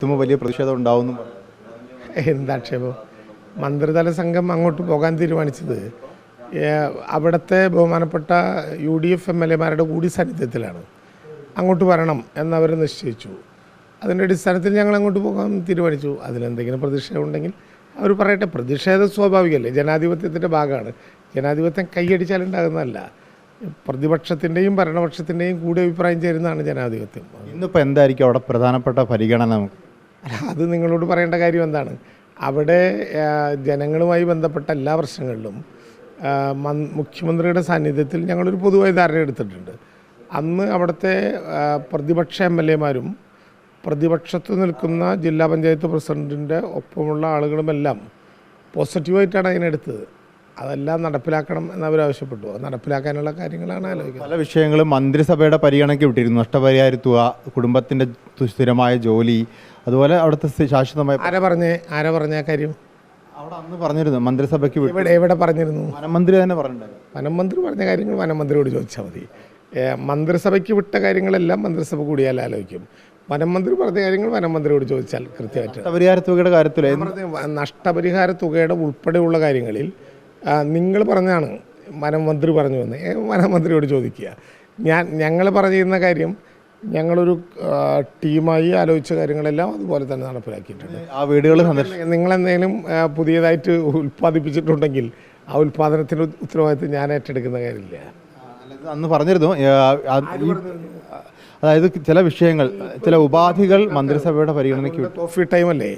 വലിയ പ്രതിഷേധം ഉണ്ടാവുന്നു. എന്താക്ഷേപം? മന്ത്രിതല സംഘം അങ്ങോട്ട് പോകാൻ തീരുമാനിച്ചത് അവിടുത്തെ ബഹുമാനപ്പെട്ട UDF MLA-മാരുടെ കൂടി സാന്നിധ്യത്തിലാണ്. അങ്ങോട്ട് വരണം എന്നവർ നിശ്ചയിച്ചു. അതിൻ്റെ അടിസ്ഥാനത്തിൽ ഞങ്ങൾ അങ്ങോട്ട് പോകാൻ തീരുമാനിച്ചു. അതിലെന്തെങ്കിലും പ്രതിഷേധം ഉണ്ടെങ്കിൽ അവർ പറയട്ടെ. പ്രതിഷേധം സ്വാഭാവികമല്ലേ, ജനാധിപത്യത്തിൻ്റെ ഭാഗമാണ്. ജനാധിപത്യം കൈയടിച്ചാലുണ്ടാകുന്നതല്ല. പ്രതിപക്ഷത്തിൻ്റെയും ഭരണപക്ഷത്തിൻ്റെയും കൂടി അഭിപ്രായം ചേരുന്നതാണ് ജനാധിപത്യം. ഇന്നിപ്പോൾ എന്തായിരിക്കും അവിടെ പ്രധാനപ്പെട്ട പരിഗണന? അത് നിങ്ങളോട് പറയേണ്ട കാര്യം എന്താണ്? അവിടെ ജനങ്ങളുമായി ബന്ധപ്പെട്ട എല്ലാ പ്രശ്നങ്ങളിലും മുഖ്യമന്ത്രിയുടെ സാന്നിധ്യത്തിൽ ഞങ്ങളൊരു പൊതുവായ ധാരണ എടുത്തിട്ടുണ്ട്. അന്ന് അവിടുത്തെ പ്രതിപക്ഷ MLA-മാരും പ്രതിപക്ഷത്ത് നിൽക്കുന്ന ജില്ലാ പഞ്ചായത്ത് പ്രസിഡൻറ്റിൻ്റെ ഒപ്പമുള്ള ആളുകളുമെല്ലാം പോസിറ്റീവായിട്ടാണ് അതിനെടുത്തത്. അതെല്ലാം നടപ്പിലാക്കണം എന്നവരാവശ്യപ്പെട്ടു. അത് നടപ്പിലാക്കാനുള്ള കാര്യങ്ങളാണ് ആലോചിക്കുന്നത്. പല വിഷയങ്ങളും മന്ത്രിസഭയുടെ പരിഗണനയ്ക്ക് വിട്ടിരുന്നു. നഷ്ടപരിഹാര തുക, കുടുംബത്തിൻ്റെ സ്ഥിരമായ ജോലി, അതുപോലെ അവിടുത്തെ ശാശ്വതമായ. ആരാ പറഞ്ഞ കാര്യം? അവിടെ അന്ന് പറഞ്ഞിരുന്നു മന്ത്രിസഭയ്ക്ക്. എവിടെ പറഞ്ഞിരുന്നു? വനമന്ത്രി തന്നെ പറഞ്ഞിട്ടുണ്ടായിരുന്നു. വനമന്ത്രി പറഞ്ഞ കാര്യങ്ങൾ വനമന്ത്രിയോട് ചോദിച്ചാൽ മതി. മന്ത്രിസഭയ്ക്ക് വിട്ട കാര്യങ്ങളെല്ലാം മന്ത്രിസഭ കൂടിയാൽ ആലോചിക്കും. വനമന്ത്രി പറഞ്ഞ കാര്യങ്ങൾ വനമന്ത്രിയോട് ചോദിച്ചാൽ കൃത്യമായിട്ട്. നഷ്ടപരിഹാര തുകയുടെ കാര്യത്തിൽ നഷ്ടപരിഹാര തുകയുടെ ഉൾപ്പെടെയുള്ള കാര്യങ്ങളിൽ നിങ്ങൾ പറഞ്ഞാണ് വനമന്ത്രി പറഞ്ഞു വന്ന് വനമന്ത്രിയോട് ചോദിക്കുക. ഞങ്ങൾ പറഞ്ഞിരുന്ന കാര്യം ഞങ്ങളൊരു ടീമായി ആലോചിച്ച കാര്യങ്ങളെല്ലാം അതുപോലെ തന്നെ നടപ്പിലാക്കിയിട്ടുണ്ട്. ആ വീടുകൾ നിങ്ങളെന്തെങ്കിലും പുതിയതായിട്ട് ഉൽപ്പാദിപ്പിച്ചിട്ടുണ്ടെങ്കിൽ ആ ഉൽപ്പാദനത്തിൻ്റെ ഉത്തരവാദിത്വം ഞാൻ ഏറ്റെടുക്കുന്ന കാര്യമില്ല. അന്ന് പറഞ്ഞിരുന്നു. അതായത് ചില വിഷയങ്ങൾ, ചില ഉപാധികൾ മന്ത്രിസഭയുടെ പരിഗണനയ്ക്ക്. കോഫി ടൈമല്ലേ,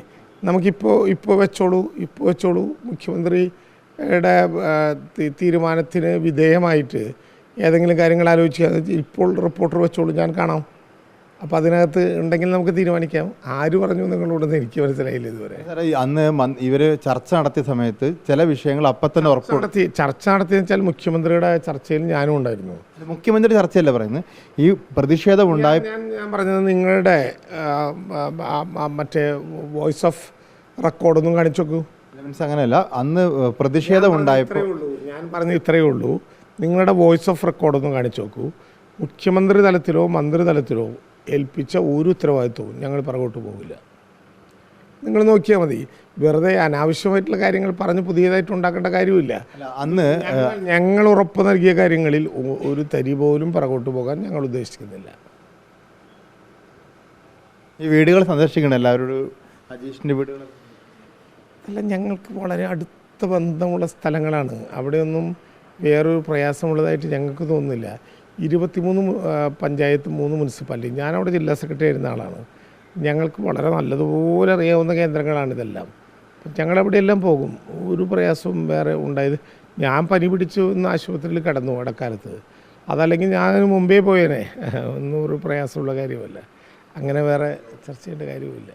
നമുക്കിപ്പോൾ വെച്ചോളൂ. മുഖ്യമന്ത്രിയുടെ തീരുമാനത്തിന് വിധേയമായിട്ട് ഏതെങ്കിലും കാര്യങ്ങൾ ആലോചിക്കുക. ഇപ്പോൾ റിപ്പോർട്ടർ വെച്ചോളൂ, ഞാൻ കാണാം. അപ്പോൾ അതിനകത്ത് ഉണ്ടെങ്കിൽ നമുക്ക് തീരുമാനിക്കാം. ആര് പറഞ്ഞു നിങ്ങളോടൊന്നും എനിക്ക് മനസ്സിലായില്ല ഇതുവരെ. അന്ന് ഇവർ ചർച്ച നടത്തിയ സമയത്ത് ചില വിഷയങ്ങൾ അപ്പം തന്നെ ചർച്ച നടത്തിയെന്ന് വെച്ചാൽ മുഖ്യമന്ത്രിയുടെ ചർച്ചയിൽ ഞാനും ഉണ്ടായിരുന്നു. മുഖ്യമന്ത്രി ചർച്ചയല്ല പറയുന്നത്, ഈ പ്രതിഷേധം ഉണ്ടായ. ഞാൻ പറഞ്ഞത് നിങ്ങളുടെ മറ്റേ വോയിസ് ഓഫ് റെക്കോർഡൊന്നും കാണിച്ചു നോക്കൂ. അങ്ങനെയല്ല, അന്ന് പ്രതിഷേധം ഉണ്ടായപ്പോൾ ഞാൻ പറഞ്ഞത് ഇത്രയേ ഉള്ളൂ. നിങ്ങളുടെ വോയിസ് ഓഫ് റെക്കോർഡൊന്നും കാണിച്ചു നോക്കൂ. മുഖ്യമന്ത്രി തലത്തിലോ മന്ത്രിതലത്തിലോ ഏൽപ്പിച്ച ഒരു ഉത്തരവാദിത്വവും ഞങ്ങൾ പുറകോട്ട് പോകില്ല. നിങ്ങൾ നോക്കിയാൽ മതി. വെറുതെ അനാവശ്യമായിട്ടുള്ള കാര്യങ്ങൾ പറഞ്ഞ് പുതിയതായിട്ട് ഉണ്ടാക്കേണ്ട കാര്യമില്ല. അന്ന് ഞങ്ങൾ ഉറപ്പ് നൽകിയ കാര്യങ്ങളിൽ ഒരു തരി പോലും പുറകോട്ട് പോകാൻ ഞങ്ങൾ ഉദ്ദേശിക്കുന്നില്ല. ഈ വീടുകൾ സന്ദർശിക്കണം എല്ലാവരോടും. അജീഷിൻ്റെ വീടുകൾ അല്ല, ഞങ്ങൾക്ക് വളരെ അടുത്ത ബന്ധമുള്ള സ്ഥലങ്ങളാണ്. അവിടെയൊന്നും വേറൊരു പ്രയാസമുള്ളതായിട്ട് ഞങ്ങൾക്ക് തോന്നുന്നില്ല. 23 പഞ്ചായത്ത്, 3 മുനിസിപ്പാലിറ്റി. ഞാനവിടെ ജില്ലാ സെക്രട്ടറി ആയിരുന്ന ആളാണ്. ഞങ്ങൾക്ക് വളരെ നല്ലതുപോലെ അറിയാവുന്ന കേന്ദ്രങ്ങളാണിതെല്ലാം. അപ്പം ഞങ്ങളവിടെയെല്ലാം പോകും. ഒരു പ്രയാസവും വേറെ ഉണ്ടായത്. ഞാൻ പനി പിടിച്ചു എന്ന് ആശുപത്രിയിൽ കിടന്നു ഇടക്കാലത്ത്. അതല്ലെങ്കിൽ ഞാൻ മുമ്പേ പോയേനെ. ഒന്നും ഒരു പ്രയാസമുള്ള കാര്യമല്ല. അങ്ങനെ വേറെ ചർച്ച ചെയ്യേണ്ട കാര്യവുമില്ല.